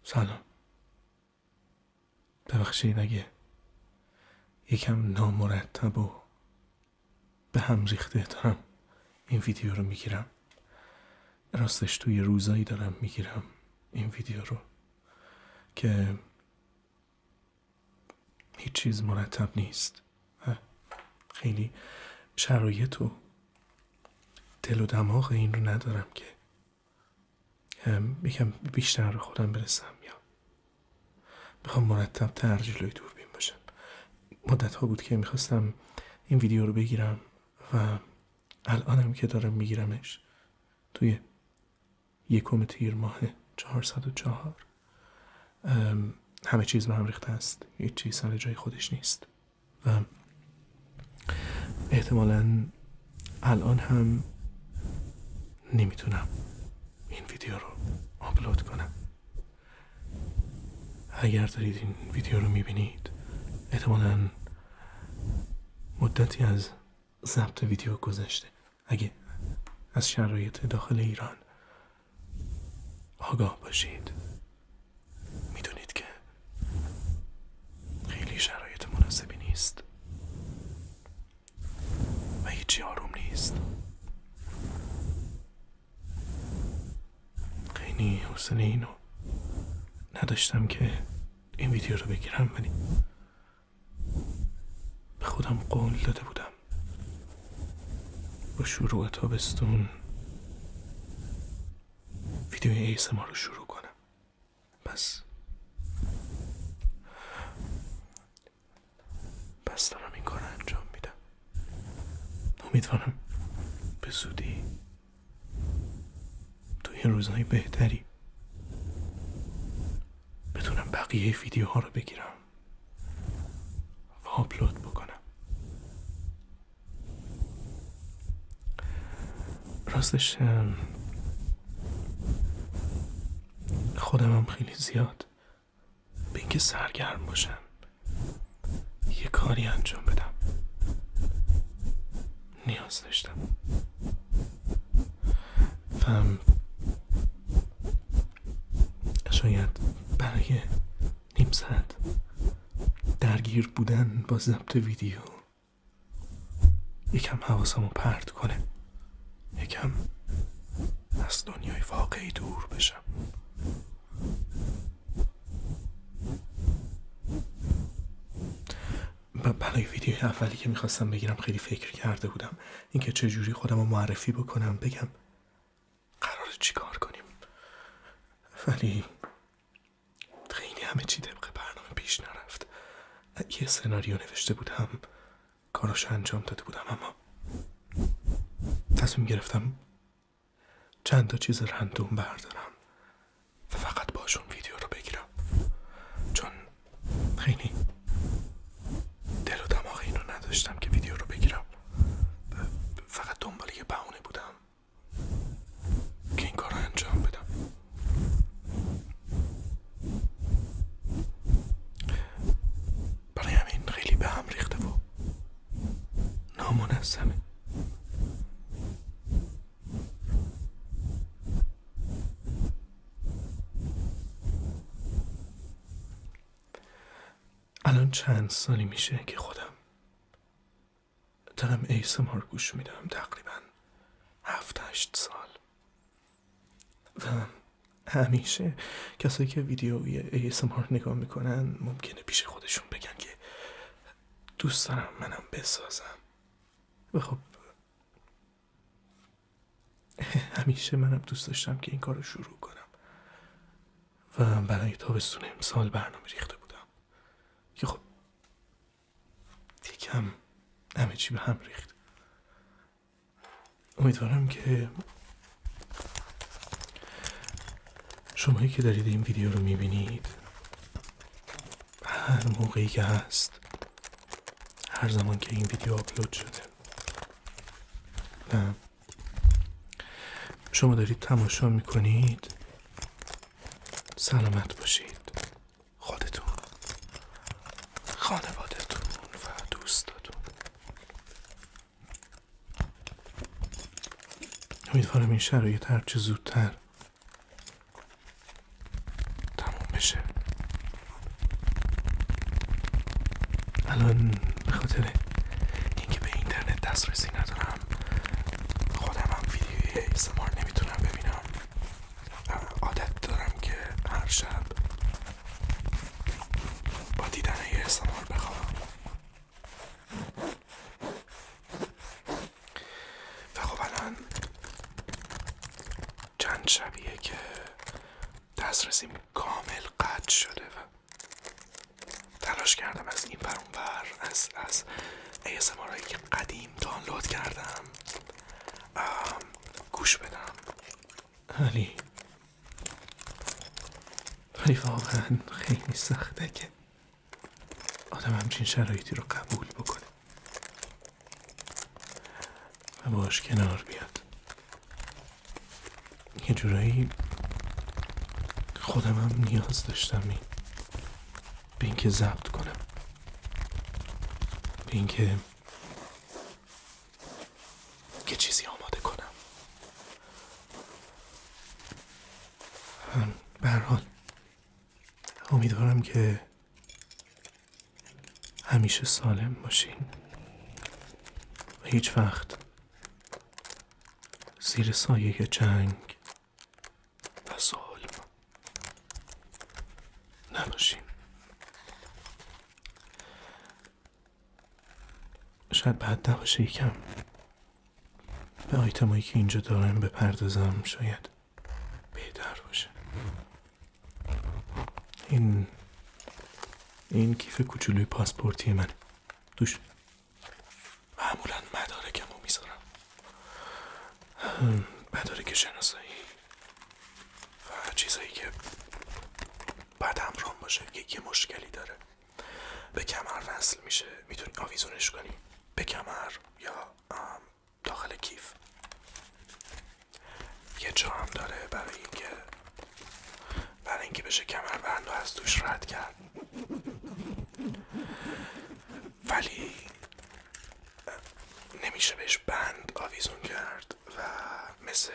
سلام. ببخشید اگه یکم نامرتب و به هم ریخته دارم این ویدیو رو میگیرم. راستش توی روزایی دارم میگیرم این ویدیو رو که هیچ چیز مرتب نیست. خیلی شرایط و دل و دماغ این رو ندارم که یکم بیشتر رو خودم برسم یا میخوام مرتب تر جلوی دوربین باشم. مدت ها بود که میخواستم این ویدیو رو بگیرم و الانم که دارم میگیرمش توی 1 تیر ماه 404. همه چیز به هم ریخته است، هیچ چیز سر جای خودش نیست و احتمالاً الان هم نمیتونم این ویدیو رو آپلود کنم. اگر دارید این ویدیو رو میبینید احتمالاً مدتی از ضبط ویدیو گذشته. اگه از شرایط داخل ایران آگاه باشید میدونید که خیلی شرایط مناسبی نیست و هیچی آروم نیست. خیلی حوصله اینو نداشتم که این ویدیو رو بگیرم، ولی به خودم قول داده بودم با شروع تابستون ویدیوی ASMR رو شروع کنم. پس دارم این کار رو انجام میدم. امیدوارم به زودی توی روزهای بهتری بتونم بقیه ویدیوها رو بگیرم و آپلود بکنم. راستش خودمم خیلی زیاد به اینکه سرگرم باشم، یه کاری انجام بدم نیاز داشتم و شاید برای نیم ساعت درگیر بودن با ضبط ویدیو یکم حواسمو پرت کنه، یکم از دنیای واقعی دور بشم. برای ویدیوی اولی که میخواستم بگیرم خیلی فکر کرده بودم اینکه چجوری خودم رو معرفی بکنم، بگم قراره چی کار کنیم، ولی خیلی همه چی طبق برنامه پیش نرفت. یه سناریو نوشته بودم، کاراشو انجام داده بودم، اما تصمیم گرفتم چند تا چیز رندوم بردارم و فقط باشون ویدیو رو بگیرم، چون خیلی دل و دماغ اینو نداشتم که ویدیو رو بگیرم. فقط دنبال یه بهونه بودم که این کار رو انجام بدم. برای همین خیلی به هم ریخته و نامنظمه. الان چند سالی میشه که خودم دارم ASMR گوش میدم، تقریبا 7-8 سال و همیشه کسایی که ویدیوی ASMR نگاه میکنن ممکنه پیش خودشون بگن که دوست دارم منم بسازم و خب همیشه منم دوست داشتم که این کار رو شروع کنم و برای تابستون امسال برنامه ریخته بودم که خب یکم همه چی به هم ریخت. امیدوارم که شمایی که دارید این ویدیو رو میبینید هر موقعی که هست، هر زمان که این ویدیو آپلود شده و شما دارید تماشا میکنید، سلامت باشید. خودتون، خانوادتون و دوستاتون. امیدوارم این شرایط هرچه زودتر تموم بشه. الان به خاطر اینکه به اینترنت دسترسی ندارم خودم هم ویدیوی ASMR نمیتونم ببینم. عادت دارم که هر شب با دیدن ASMR بخوابم و خب الان چند شبیه که دسترسیم کامل قطع شده و تلاش کردم از این بر اون بر از ASMR هایی که قدیم دانلود کردم گوش بدم، ولی واقعا خیلی سخته که آدم همچین شرایطی رو قبول بکنه و باش کنار بیاد. یه جورایی خودم هم نیاز داشتم به اینکه ضبط کنم، به اینکه یه چیزی آماده کنم. به هر حال امیدوارم که همیشه سالم باشین و هیچ وقت زیر سایه جنگ و ظلم نباشین. شاید بد نباشه یکم به آیتمایی که اینجا دارم بپردازم، شاید بهتر باشه. این کیف کوچولوی پاسپورتی من، توش معمولا مدارکمو میذارم، مدارک شناسایی و چیزایی که بعد همراهم باشه. یه مشکلی داره به کمر وصل میشه، میتونی آویزونش کنی به کمر یا داخل کیف. یه جا هم داره برای اینکه بشه کمربند رو از توش رد کرد، ولی نمیشه بهش بند آویزون کرد و مثل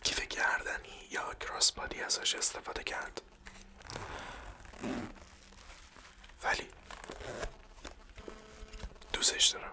کیف گردنی یا کراس بادی ازش استفاده کرد. ولی دوستش دارم.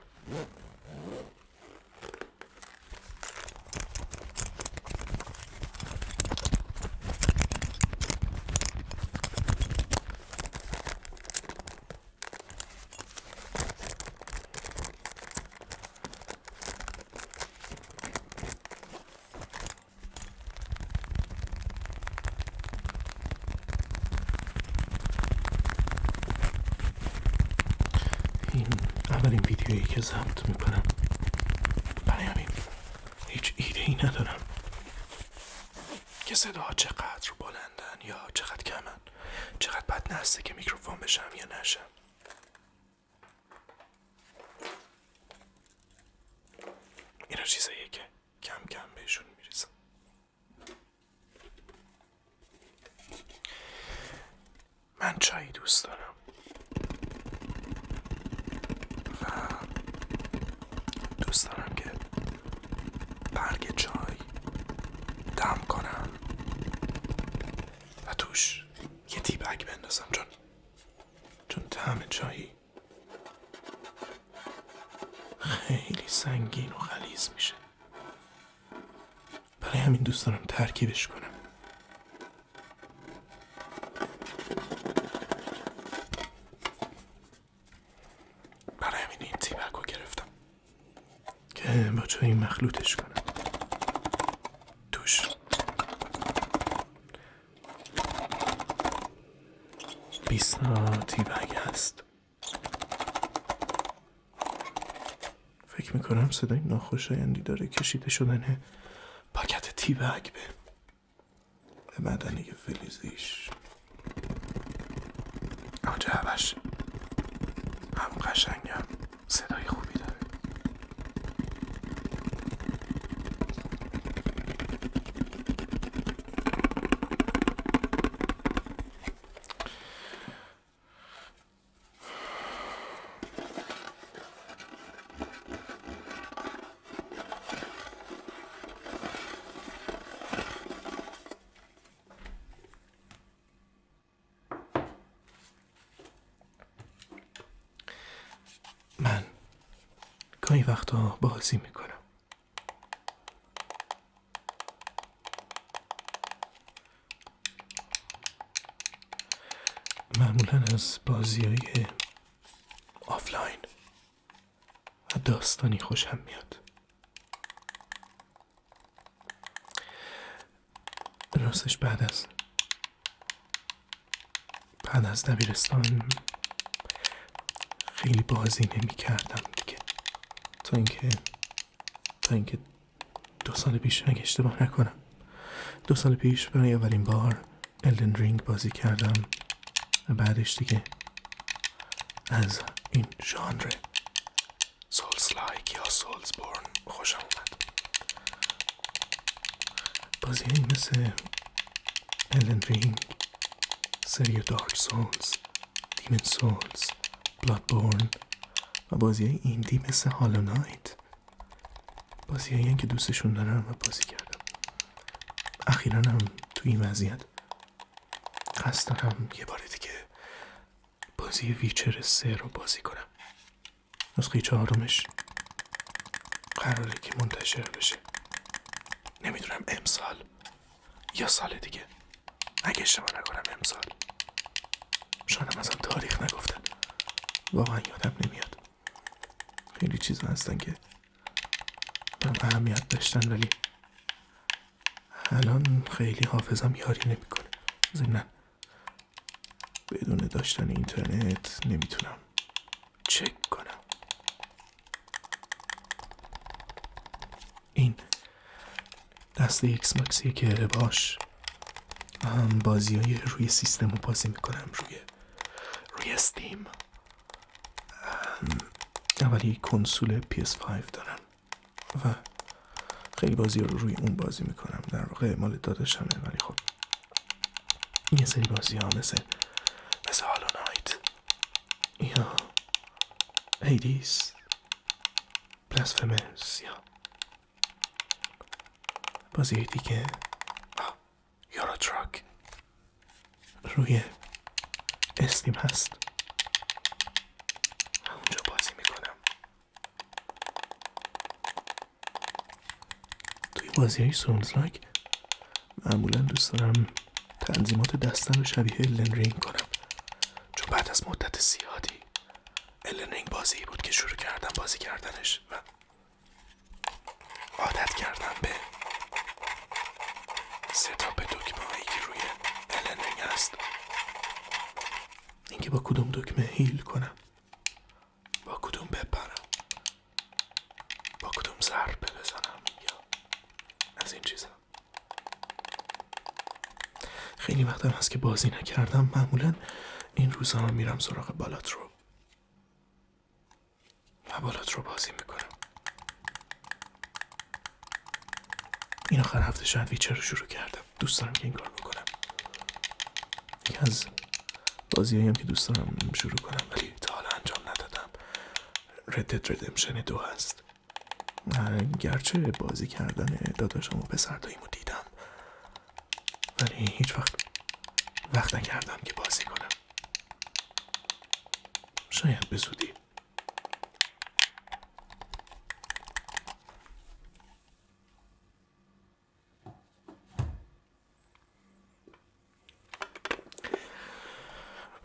اولین ویدیویی که ضبط میکنم، برای همین هیچ ایده ای ندارم که صداها چقدر بلندن یا چقدر کمن، چقدر بد نسته که میکروفون بشم یا نشم. اینا چیزاییه که کم کم بهشون میرسم. من چای دوست دارم و دوست دارم که برگ چای دم کنم و توش یه تی بگ بندازم، چون طعم چایی خیلی سنگین و غلیظ میشه. برای همین دوست دارم ترکیبش کنم. برای همین این تی بگ رو گرفتم که با چای مخلوطش کنم. توش 20 تی بگ هست. فکر میکنم صدای ناخوشایندی داره کشیده شدن پاکت تی بگ به بدنه فلزیش. اما جعبش هم قشنگم، صدای خوبی داره. من گاهی وقتا بازی میکنم. معمولا از بازی‌های آفلاین و داستانی خوشم میاد. راستش بعد از دبیرستان خیلی بازی نمی کردم دیگه، تا اینکه 2 سال پیش، اگه اشتباه نکنم 2 سال پیش برای اولین بار الدن رینگ بازی کردم و بعدش دیگه از این ژانر سولز لایک یا سولز بورن خوشم اومد. بازی‌هایی مثل الدن رینگ، سری دارک سولز، دیمن سولز، بلاد بورن و بازی‌های ایندی مثل هالو نایت، بازی‌هایی که دوستشون دارم و بازی کردم. اخیراً هم توی این وضعیت قصد دارم یه بار دیگه بازی ویچر 3 رو بازی کنم. نسخه 4 قراره که منتشر بشه، نمیدونم امسال یا سال دیگه، اگه اشتباه نکنم امسال. شاید مثلا تاریخ نگفتن، واقعا یادم نمیاد. خیلی چیزا هستن که برام اهمیت داشتن ولی الان خیلی حافظم یاری نمیکنه. ضمناً بدون داشتن اینترنت نمیتونم چک کنم. این دسته ایکس ماکسیه که باش بازی‌های روی سیستم رو بازی میکنم، روی استیم. ولی کنسول PS5 دارم و خیلی بازی رو روی اون بازی میکنم. در واقع مال داداشمه، ولی خب یه سری بازی ها مثل هالو نایت یا هیدیس، بلاسفمس یا بازی دیگه، یورو تراک روی استیم هست، اونجا بازی میکنم. توی بازی های سولز لایک معمولا دوست دارم تنظیمات دستن رو شبیه الدن رینگ کنم، چون بعد از مدت زیادی الدن رینگ بازی بود که شروع کردم بازی کردنش و عادت کردم به ستاپ دکمه هایی که روی الدن رینگ هست. اینکه با کدوم دکمه هیل کنم، با کدوم بپرم، با کدوم ضربه بزنم یا از این چیزا. خیلی وقت هست که بازی نکردم. معمولا این روزا هم میرم سراغ بالاترو و بالاترو بازی میکنم. این آخر هفته شاید ویچر رو شروع کردم. دوست دارم که این کار بکنم. یکی از بازی هم که دوست دارم شروع کنم ولی تا حالا انجام ندادم رد دد ردمشن 2 هست. گرچه بازی کردن داداشم و پسر داییمو دیدم ولی هیچ وقت نکردم که بازی کنم. شاید به زودی.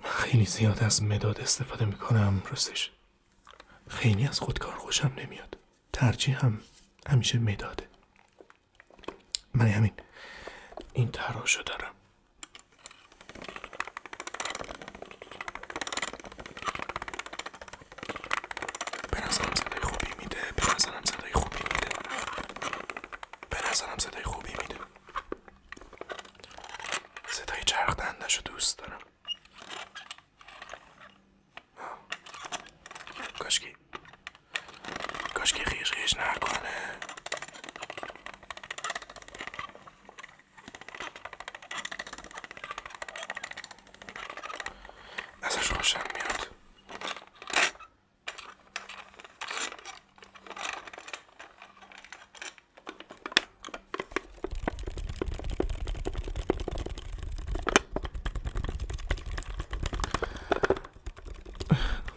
خیلی زیاد از مداد استفاده میکنم. راستش خیلی از خودکار خوشم نمیاد. ترجیحم همیشه مداده. من همین این تراشو دارم. به نظرم صدای خوبی میده. صدای چرخ دندشو دوست دارم. کاشکی خیش نکنه. ازش خوشم میاد.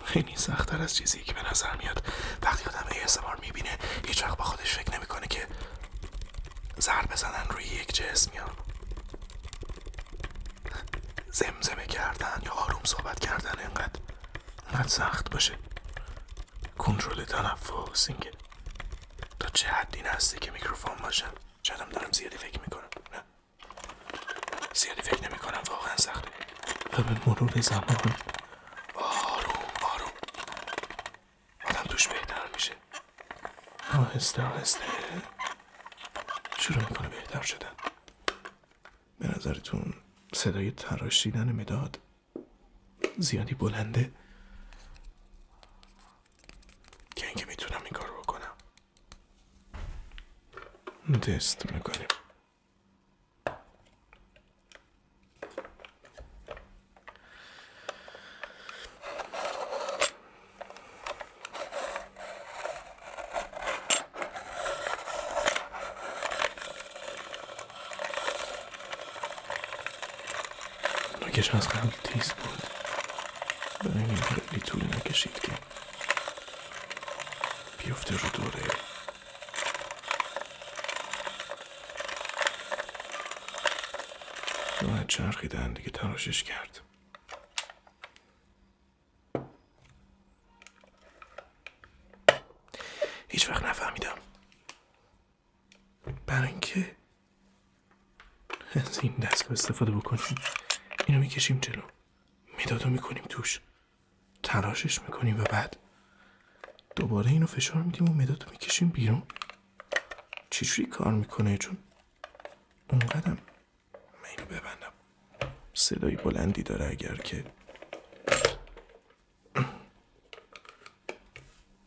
خیلی سخت‌تر از چیزی که به نظر میاد. وقتی آدم ASMR میبینه هیچ وقت با خودش فکر نمیکنه که ضربه زدن روی یک جسم یا زمزمه کردن یا آروم صحبت کردن اینقدر سخت باشه. کنترل تنفس، اینکه تا چه حدی نزدیک که میکروفون باشم. شایدم دارم زیادی فکر میکنم. نه، زیادی فکر نمیکنم، واقعا سخته. و به مرور زمان آروم آروم آدم توش بهتر میشه. آهسته آهسته شروع میکنه بهتر شدن. به نظرتون صدای تراشیدن مداد زیادی بلنده که اینکه میتونم این کارو بکنم؟ تست میکنیم. نوکش از قبل تیز بود، برای این خیلی طول نکشید که بیفته رو دوره. راه چرخیدن دیگه تراشش کرد. هیچ وقت نفهمیدم برای اینکه از این دستگاه استفاده بکنیم اینو میکشیم جلو، مدادو میکنیم توش، تراشش میکنیم و بعد دوباره اینو فشار میدیم و مدادو میکشیم بیرون. چجوری کار میکنه؟ چون اونقدرم من اینو ببندم صدای بلندی داره. اگر که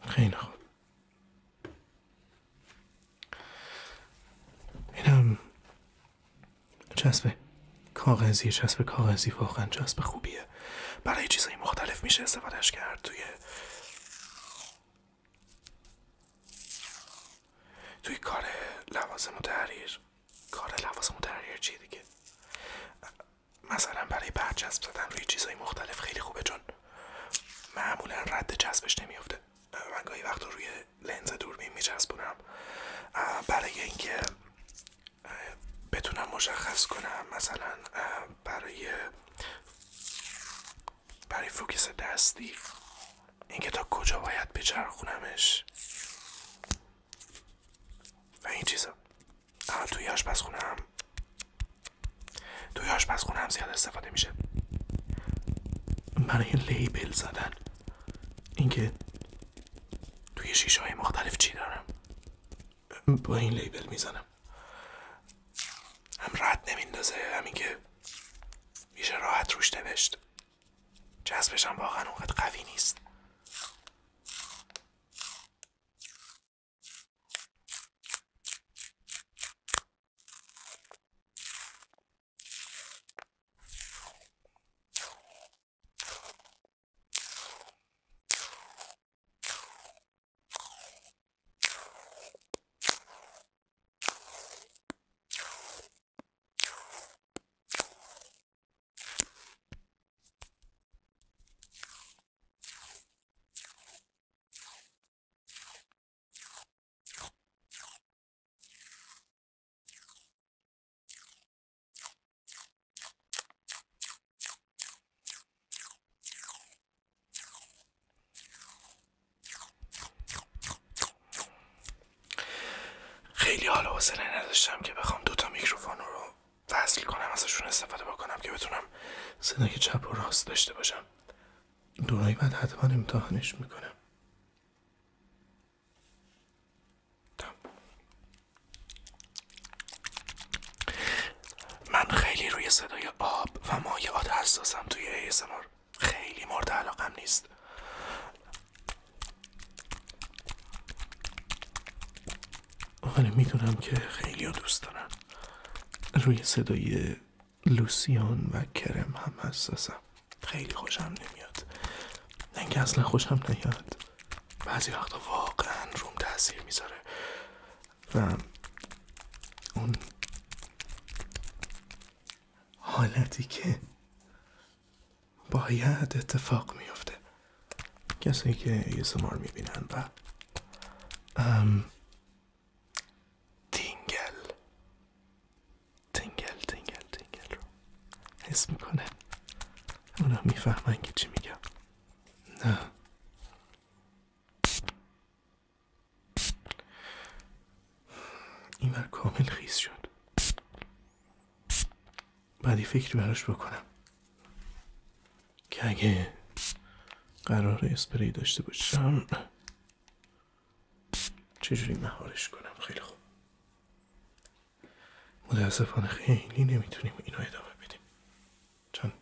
خیلی خوب، اینم چسب کاغذی واقعا چسب خوبیه. برای چیزای مختلف میشه استفادهش کرد. توی کار لوازم و تحریر چیه دیگه؟ مثلا برای برچسب زدن روی چیزای مختلف خیلی خوبه، چون معمولا رد چسبش نمیفته. من گاهی وقتا روی لنز دوربین میچسبونم برای اینکه بتونم مشخص کنم، مثلا برای فوکس دستی اینکه تا کجا باید بچرخونمش و این چیزا. توی آشپزخونم زیاد استفاده میشه برای لیبل زدن، اینکه توی شیشه های مختلف چی دارم، با این لیبل میزنم. هم رد نمیندازه، همین که میشه راحت روش نوشت. چسبش هم واقعا اونقدر قوی نیست. خیلی حال و حوصله نداشتم که بخوام دوتا میکروفون رو وصل کنم، ازشون استفاده بکنم که بتونم صدای چپ و راست داشته باشم. دورایی بعد حتما امتحانش میکنم. من خیلی روی صدای آب و مایعات حساسم توی ASMR. خیلی مورد علاقم نیست. ولی میدونم که خیلی ها دوست دارن. روی صدای لوسیان و کرم هم حساسم. خیلی خوشم نمیاد، نه اینکه اصلا خوشم نیاد، بعضی وقتا واقعا روم تاثیر میذاره و اون حالتی که باید اتفاق میفته کسایی که ASMR میبینن و تینگل رو حس میکنه، اونا میفهمن که چی میگم. نه این بر کامل خیس شد. بعدی فکری براش بکنم که اگه قرار اسپری داشته باشم چجوری مهارش کنم. خیلی خوب، متاسفانه خیلی نمیتونیم اینو ادامه بدیم چون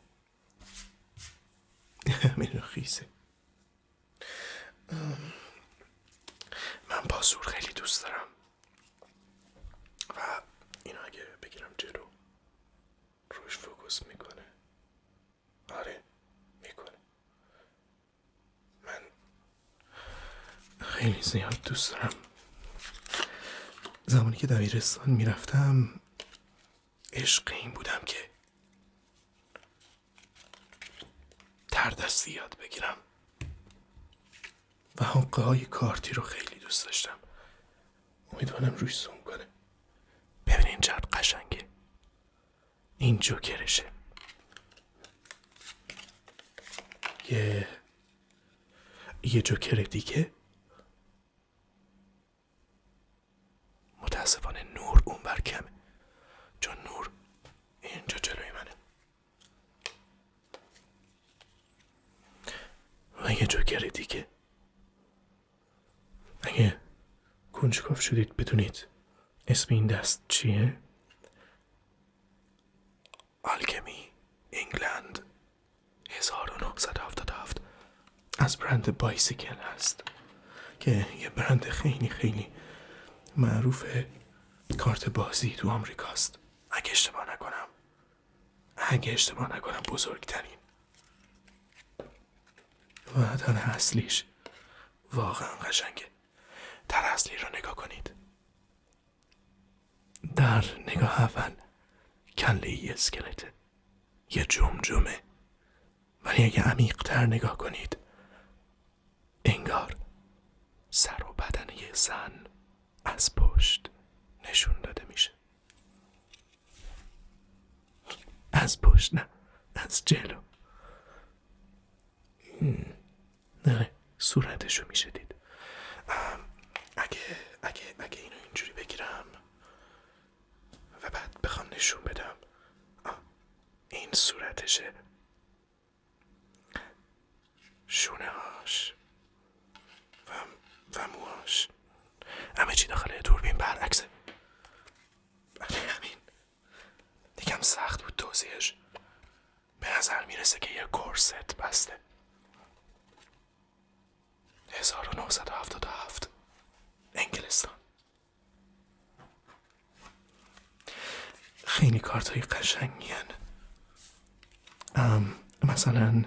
همین خیسه. من بازور خیلی دوست دارم و اینو اگه بگیرم جلو روش فوکوس میکنه. آره میکنه. من خیلی زیاد دوست دارم. زمانی که دبیرستان میرفتم عشق این بودم که تردستی یاد بگیرم و حقه های کارتی رو خیلی دوست داشتم. امیدوارم روش زوم کنه. ببینین چقدر قشنگه. این جوکرشه. یه جوکر دیگه. متاسفانه نور اون بر کمه چون نور اینجا جلوی منه. و یه جوکر دیگه. اگه کنجکاو شدید بدونید اسم این دست چیه؟ آلکمی انگلند 1977 از برند بایسیکل هست که یه برند خیلی خیلی معروف کارت بازی تو آمریکاست. اگه اشتباه نکنم بزرگترین. و در اصلیش واقعا قشنگه. در اصلی رو نگاه کنید. در نگاه اول کله یه اسکلته، یه جمجمه، ولی اگه عمیق تر نگاه کنید انگار سر و بدن یه زن از پشت نشون داده میشه. از پشت نه، از جلو. نه صورتشو میشه دید. اگه اینو اینجوری بگیرم و بعد بخوام نشون بدم این صورتشه، شونه هاش و موهاش، همه چی داخل دوربین برعکسه. همین یکم سخت بود توضیحش. به نظر میرسه که یه کورست بسته. 1977 انگلستان. خیلی کارتای قشنگی هن. مثلا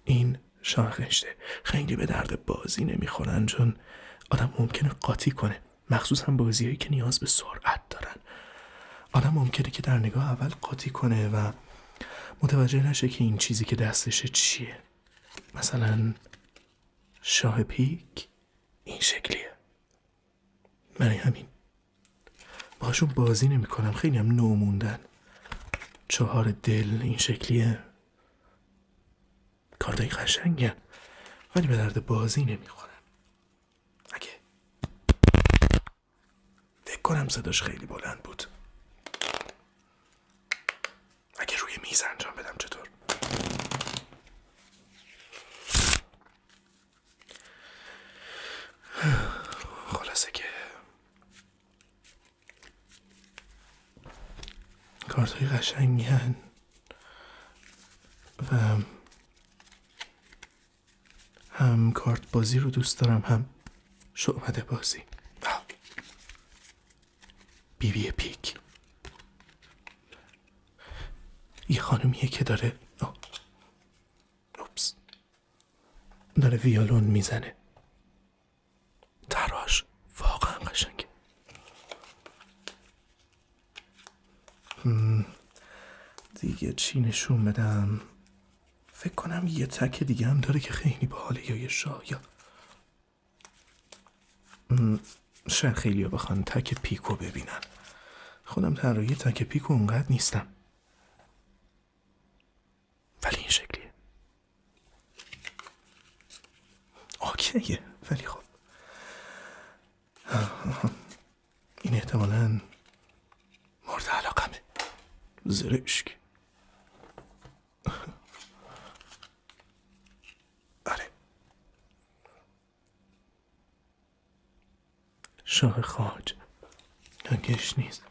این شاخشته. خیلی به درد بازی نمیخورن چون آدم ممکنه قاطی کنه، مخصوصا بازیایی که نیاز به سرعت دارن. آدم ممکنه که در نگاه اول قاطی کنه و متوجه نشه که این چیزی که دستشه چیه. مثلا شاه پیک این شکلیه. برای همین باشون بازی نمی کنم. خیلی هم نو موندن. 4 دل این شکلیه. کارتای قشنگن ولی به درد بازی نمیخورن. اگه فکر کنم صداش خیلی بلند بود. اگه روی میز انجام بدم چطور؟ خلاصه که کارتای قشنگی هن و هم کارت بازی رو دوست دارم هم شعبده بازی. بیبی پیک یه خانومیه که داره داره ویولون میزنه. تراش واقعا قشنگه. دیگه چی نشون بدم؟ فکر کنم یه تک دیگه هم داره که خیلی باحاله، یا یه شاه، یا شاید خیلی ها بخوان تک پیکو ببینن. خودم طراحی تک پیکو اونقدر نیستم، ولی این شکلیه اوکیه. ولی خب این احتمالاً مورد علاقمه. زرشک. آره، شاه خاج نگش نیست.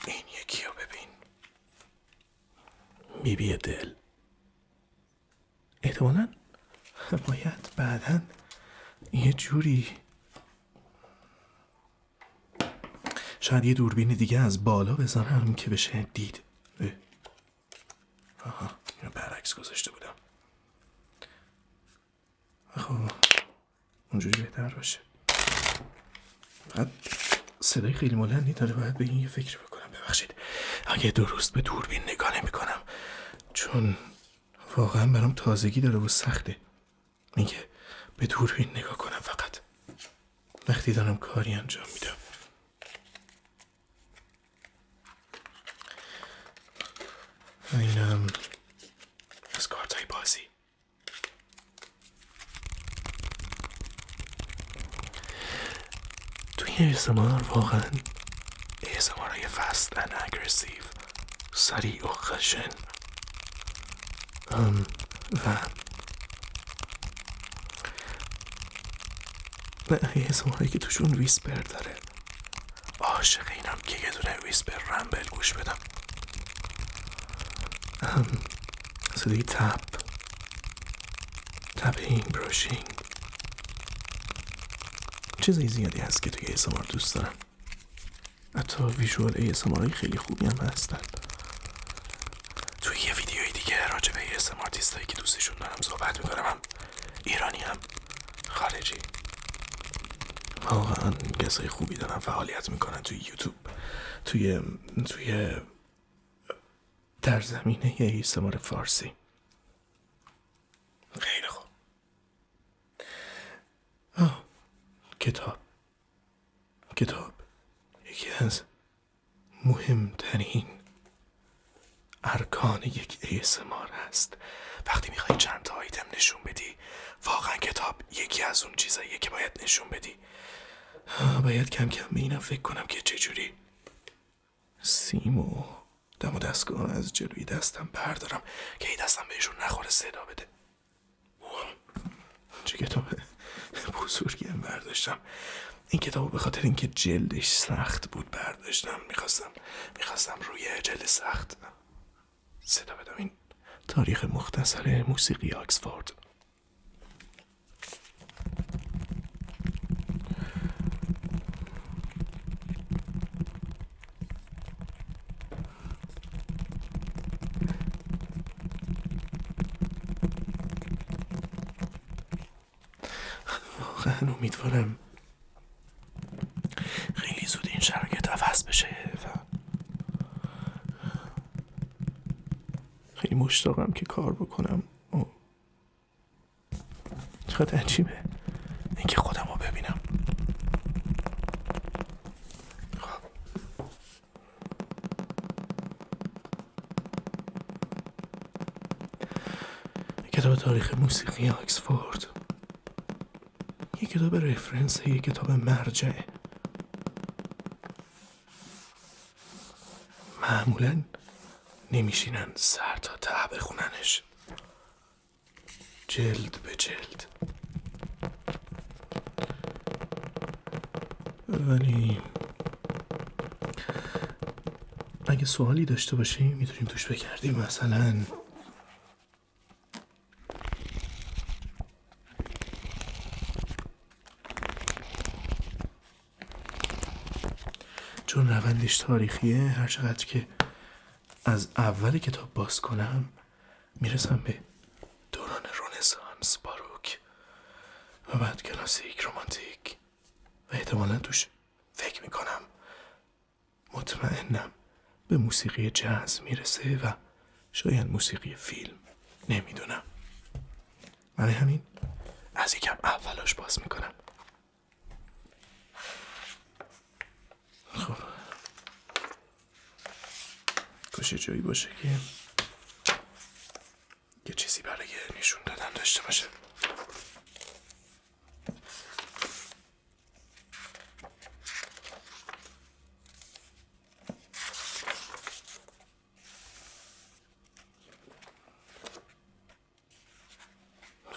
این یکی رو ببین، بیبی دل. احتمالاً باید بعداً یه جوری، شاید یه دوربین دیگه از بالا بزنم که بشه دید. آها، اینو برعکس گذاشته بودم. خب اونجوری بهتر باشه. فقط صدای خیلی ملندی داره، باید به این یه فکر بکنم. ببخشید اگه درست به دوربین نگاه نمی کنم، چون واقعا برام تازگی داره و سخته اینکه به دوربین نگاه کنم فقط وقتی دارم کاری انجام میدم. اینم از کارتای بازی. توی ASMR واقعا ASMR های fast and aggressive، سریع و خشن، و ASMR هایی که توشون ویسپر داره. عاشق اینم که یه دونه ویسپر رمبل گوش بدم. صدای تپینگ، بروشینگ، چیزای زیادی هست که توی ASMR دوست دارم. حتی ویژوال ASMR های خیلی خوبی هم هستن. توی یه ویدیوی دیگه راجع به ASMR آرتیستایی که دوستشون دارم صحبت میکنم، هم ایرانی هم خارجی. واقعا کسای خوبی دارن فعالیت میکنن توی یوتیوب، توی در زمینه ASMR فارسی. خیلی خوب. کتاب یکی از مهمترین ارکان یک ASMR هست. وقتی میخوای چند تا آیتم نشون بدی، واقعا کتاب یکی از اون چیزاییه که باید نشون بدی. باید کم کم به اینم فکر کنم که چجوری سیم و دم و دستگاه از جلوی دستم بردارم که این دستم بهشون نخوره صدا بده. چه کتاب بزرگی هم برداشتم. این کتابو به خاطر اینکه جلدش سخت بود برداشتم. میخواستم روی جلد سخت صدا بدم. این تاریخ مختصر موسیقی آکسفورد. واقعا امیدوارم خیلی زود این شرایط عوض بشه و خیلی مشتاقم که کار بکنم. چقدر عجیبه اینکه خودم رو ببینم. خب کتاب تاریخ موسیقی آکسفورد، یه کتاب رفرنس، یه کتاب مرجعه. معمولا نمیشینن سر تا ته بخوننش، جلد به جلد. ولی اگه سوالی داشته باشیم میتونیم توش بگردیم. مثلا چون روندش تاریخیه، هر چقدر که از اول کتاب باز کنم میرسم به دوران رنسانس، باروک و بعد کلاسیک، رومانتیک، و احتمالا توش فکر میکنم مطمئنم به موسیقی جاز میرسه و شاید موسیقی فیلم، نمیدونم. برای همین از یکم اولاش باز میکنم. خب کاش جایی باشه که یه چیزی برای نشون دادن داشته باشه.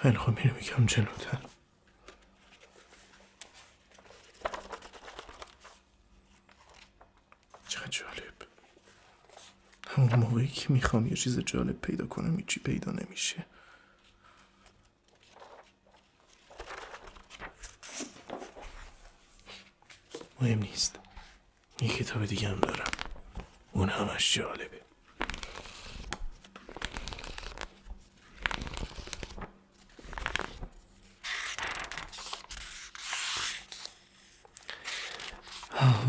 خیلی خوب میرم یکم جلوتر. چقدر جالب. همون موقعی که میخوام یه چیز جالب پیدا کنم هیچی پیدا نمیشه. مهم نیست. یه کتاب دیگه هم دارم، اون همش جالبه.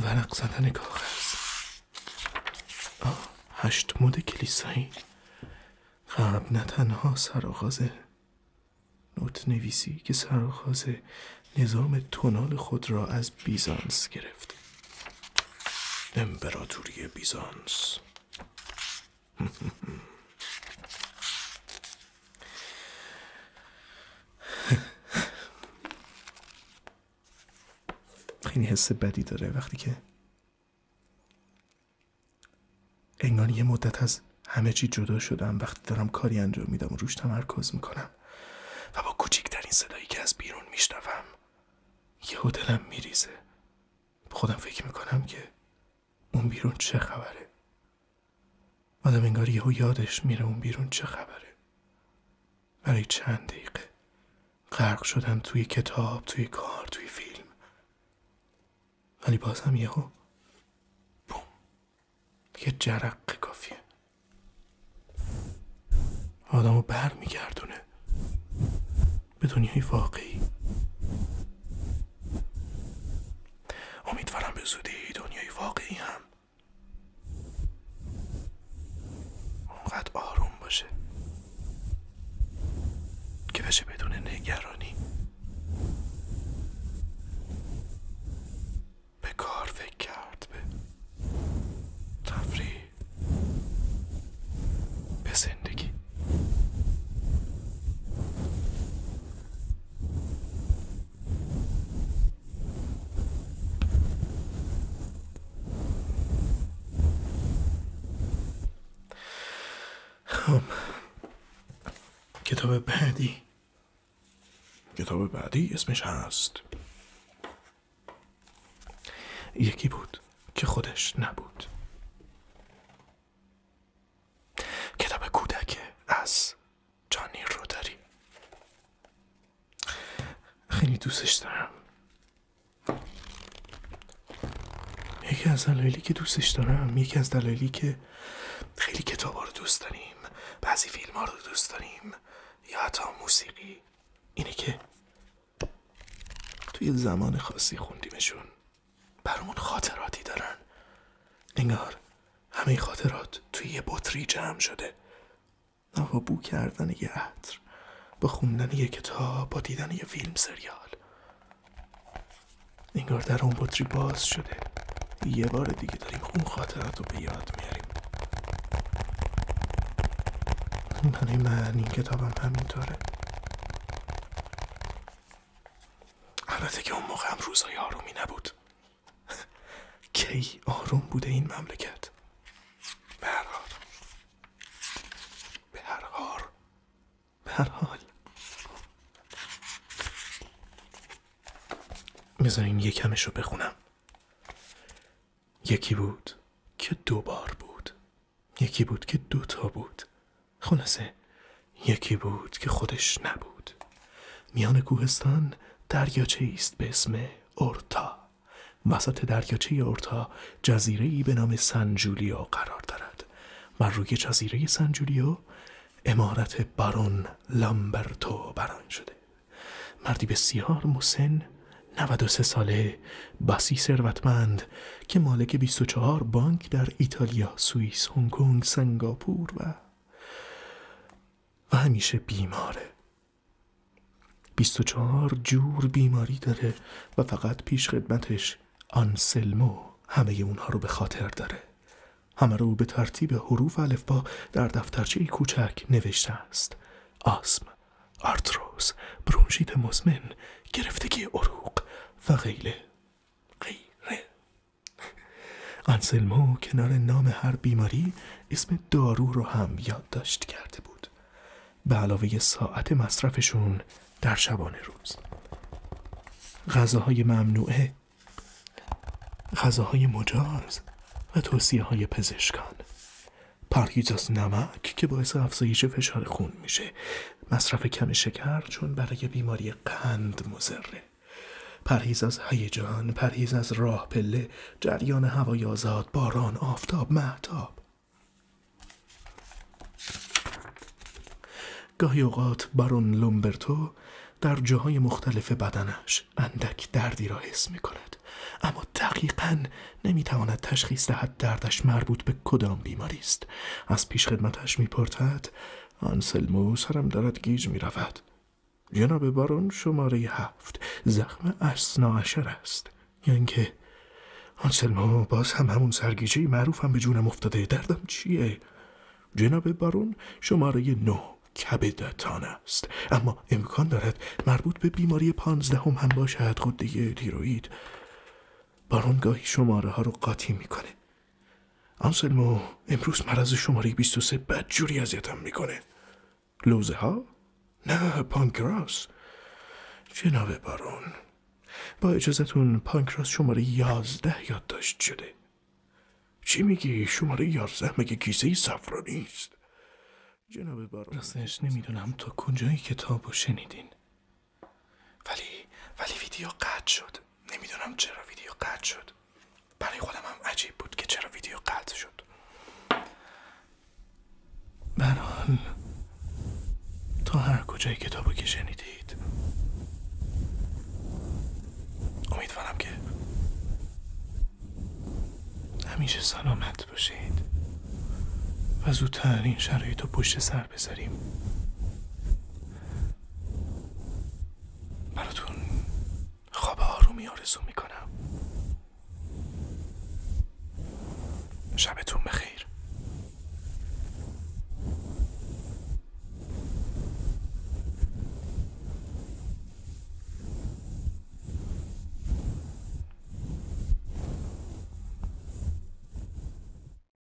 ورق زدن کاغذ. 8 مد کلیسایی. غرب نه تنها سرآغاز نوت نویسی که سرآغاز نظام تونال خود را از بیزانس گرفت. امپراتوری بیزانس. خیلی حس بدی داره وقتی که انگار یه مدت از همه چی جدا شدم، وقتی دارم کاری انجام میدم و روش تمرکز میکنم و با کوچکترین صدایی که از بیرون میشنوم یهو دلم میریزه. خودم فکر میکنم که اون بیرون چه خبره. آدم انگار یهو یادش میره اون بیرون چه خبره. برای چند دقیقه غرق شدم توی کتاب، توی کار، توی فیلم، ولی بازم یهو بوم، یه جرقه کافیه آدمو بر میگردونه به دنیای واقعی. امیدوارم به زودی دنیای واقعی هم اونقدر آروم باشه که بشه بدون نگرانی به کار فکر کرد، به تفریح، به زندگی. خب کتاب بعدی اسمش هست یکی بود که خودش نبود. کتاب کودک از جانی روداری. خیلی دوستش دارم. یکی از دلایلی که دوستش دارم، یکی از دلایلی که خیلی کتابا رو دوست داریم، بعضی فیلم ها رو دوست داریم یا حتی موسیقی، اینه که توی زمان خاصی خوندیمشون، برامون خاطراتی دارن. انگار همه خاطرات توی یه بطری جمع شده، با بو کردن یه عطر، با خوندن یه کتاب، با دیدن یه فیلم سریال، انگار در اون بطری باز شده. یه بار دیگه داریم اون خاطرات رو به یاد میاریم. برای من این کتابم همینطوره. البته که اون موقع هم روزای آرومی نبود. کی آروم بوده این مملکت؟ به هر حال بذارین یکمش رو بخونم. یکی بود که 2 بار بود، یکی بود که 2 تا بود، خلاصه یکی بود که خودش نبود. میان کوهستان دریاچه ایست به اسم اورتا. وسط دریاچه اورتا جزیره‌ای به نام سن جولیو قرار دارد. بر روی جزیره سن جولیو عمارت بارون لامبرتو بران شده. مردی بسیار مسن، 93 ساله، باسی ثروتمند که مالک 24 بانک در ایتالیا، سوئیس، هنگ کنگ، سنگاپور و همیشه بیماره. 24 جور بیماری داره و فقط پیش خدمتش آنسلمو همه اونها رو به خاطر داره. همه رو به ترتیب حروف الفبا در دفترچه کوچک نوشته است: آسم، آرتروز، برونشیت مزمن، گرفتگی عروق و غیره. آنسلمو کنار نام هر بیماری اسم دارو رو هم یادداشت کرده بود، به علاوه ساعت مصرفشون در شبانه روز. غذاهای ممنوعه، غذاهای مجاز و توصیه های پزشکان. پرهیز از نمک که باعث افزایش فشار خون میشه. مصرف کم شکر چون برای بیماری قند مضره. پرهیز از هیجان، پرهیز از راه پله، جریان هوای آزاد، باران، آفتاب، مهتاب. گاهی اوقات بارون لومبرتو در جاهای مختلف بدنش اندک دردی را حس می کند، اما دقیقاً نمیتواند تشخیص دهد دردش مربوط به کدام بیماری است. از پیش خدمتش میپرسد: آنسلمو، سرم دارد گیج می رود. جناب بارون، شماره 7، زخم اثناعشر است. یا اینکه: آنسلمو، باز هم همون سرگیجه معروفم به جونم افتاده، دردم چیه؟ جناب بارون، شماره 9، کبدتان است، اما امکان دارد مربوط به بیماری 15 هم باشد، غده تیروئید. بارون گاهی شماره ها رو قاطی میکنه. آنسلمو، امروز مرض شماره 23 بدجوری اذیتم میکنه. لوزه ها؟ نه، پانکراس. جناب بارون، با اجازتون پانکراس شماره 11 یادداشت شده. چی میگی؟ شماره 11 مگه کیسه صفرا نیست؟ جناب بارون، راستش نمیدونم تا کجای کتابو شنیدین، ولی ویدیو قطع شد. نمیدونم چرا ویدیو قطع شد. برای خودم هم عجیب بود که چرا ویدیو قطع شد. به هر حال تا هر کجای کتابو که شنیدید، امیدوارم که همیشه سلامت باشید و زودتر این شرایط رو پشت سر بذاریم. براتون خواب آرومی آرزو میکنم. شبتون بخیر.